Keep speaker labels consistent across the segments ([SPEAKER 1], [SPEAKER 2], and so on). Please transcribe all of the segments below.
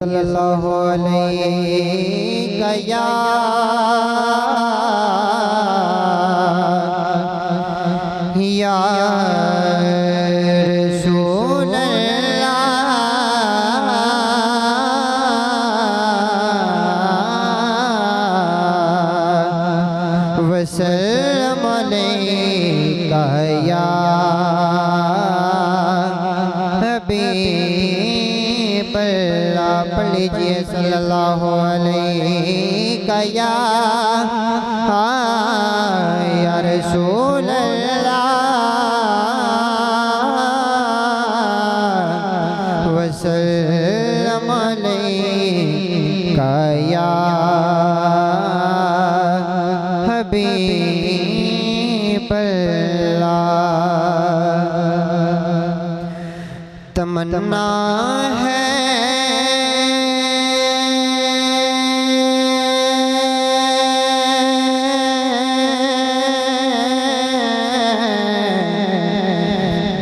[SPEAKER 1] सल्लल्लाहु अलैहि या रसूल अल्लाह वसल्लम अलैका या हबीब अल्लाह। पढ़ लीजिए सल्लल्लाहु अलैहि या रसूल अल्लाह वसल्लम अलैका या हबीब अल्लाह। तमन्ना है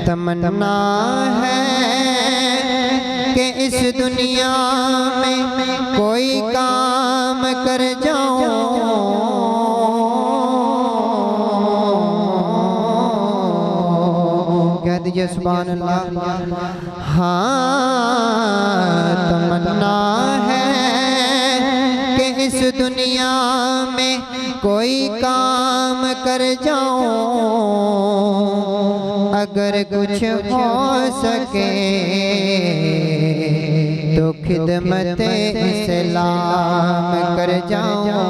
[SPEAKER 1] तमन्ना है कि इस दुनिया में कोई काम कर जाऊं, कह दीजिए सुभान अल्लाह। हाँ तमन्ना है कि इस दुनिया में कोई काम कर जाऊं, अगर कुछ हो सके तो खिदमत इस्लाम कर जाऊं।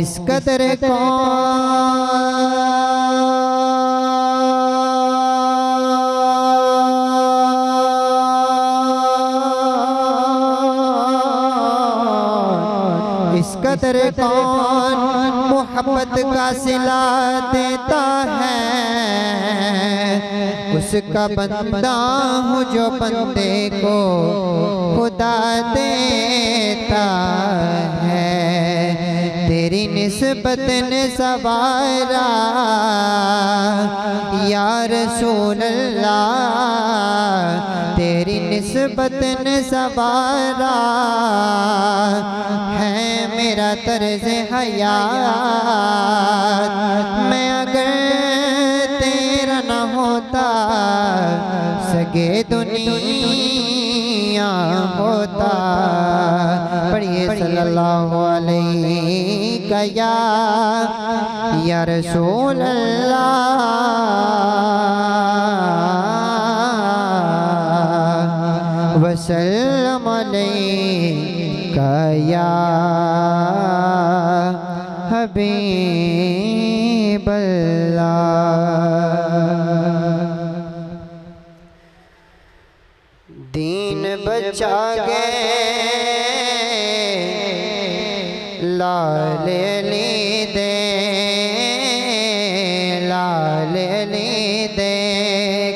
[SPEAKER 1] इस कदर इस कदर कौन मोहब्बत का सिला देता है, उसका बंदा हूँ जो बंदे को खुदा देता है। तेरी निस्बत ने सवारा या रसूल अल्लाह, तेरी निस्बत ने सवारा है मेरा तर्ज हयात। मैं अगर तेरा न होता सगे दुनिया होता। पढ़िए सल्लल्लाहु अलैहि या रसूल अल्लाह वसल्लम अलैका या हबीब अल्लाह। दीन बचा गए लाल अली दे, लाल अली दे,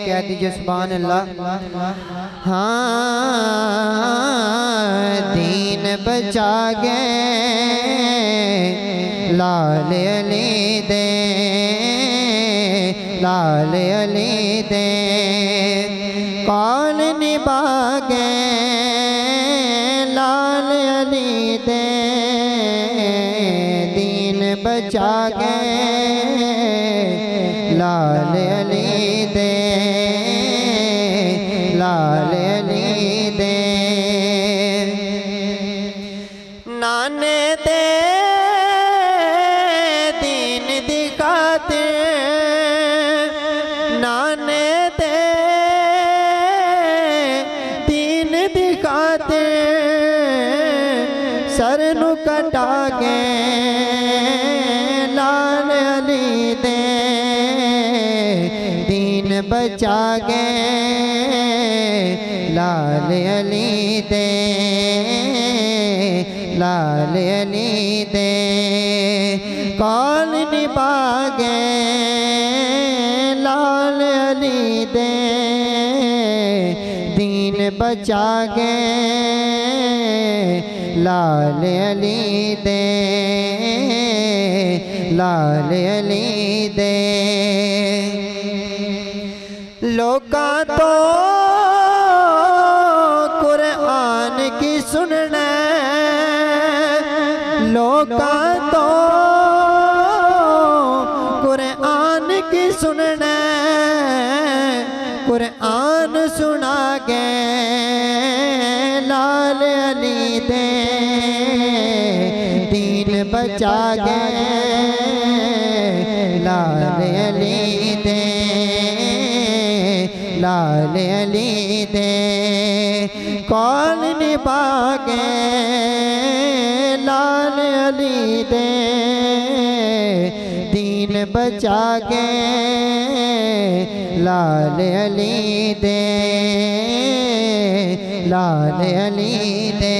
[SPEAKER 1] कह दीजिए सुभान अल्लाह। हाँ दीन बचा गए लाल अली दे, लाल अली दे, कौन निभा गए लाल अली दे, दीन बचा गए लाल अली दे, लाल अली दे। नाने दे दीन दिखाते, नाने दे दीन दिखाते, सर नु कटा गए लाल अली दे, दीन बचा गए लाल अली दे, लाल अली दे, कौन निभा गए लाल अली दे, दीन बचा गए लाल अली दे, लाल अली दे। लोका तो सुनना लोकां तो कुरान की सुनना कुरान सुना गए लाल अली दे दीन बचा गए लाल अली दे लाल अली दे कौन निभा गए लाल अली दे दीन बचा गए लाल अली दे लाल अली दे।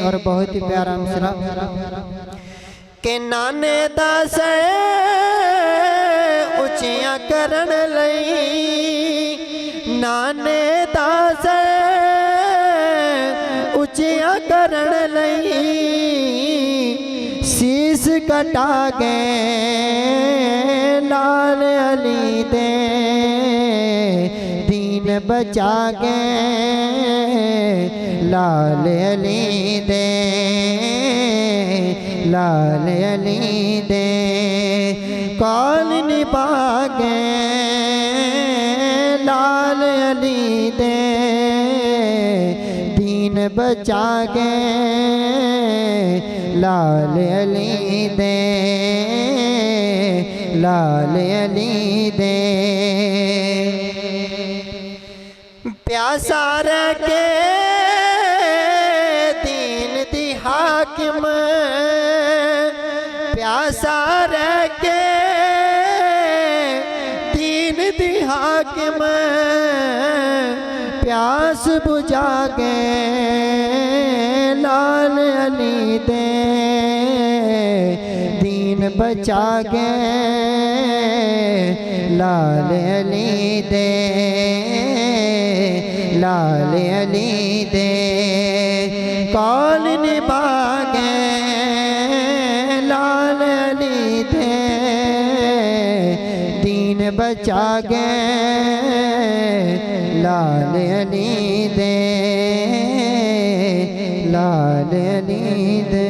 [SPEAKER 1] और बहुत ही प्यारा मिसरा के नाने दास उचिया करन लई नाने दास उचिया करन लई शीस कटा गए लाल अली दे दीन बचा गए लाल अली दे लाल अली दे कौन निभा गए लाल अली दे दीन बचा गए लाल अली दे लाल अली दे। प्यासा रह के दीन दी हाकिम प्यासा रह के दीन दी हाकिम प्यास बुझा गए लाल अली दे दीन बचा गए लाल अली दे लाल अली दे कौन निभा गए लाल अली दे दीन बचा गए लाल अली दे लाल अली दे।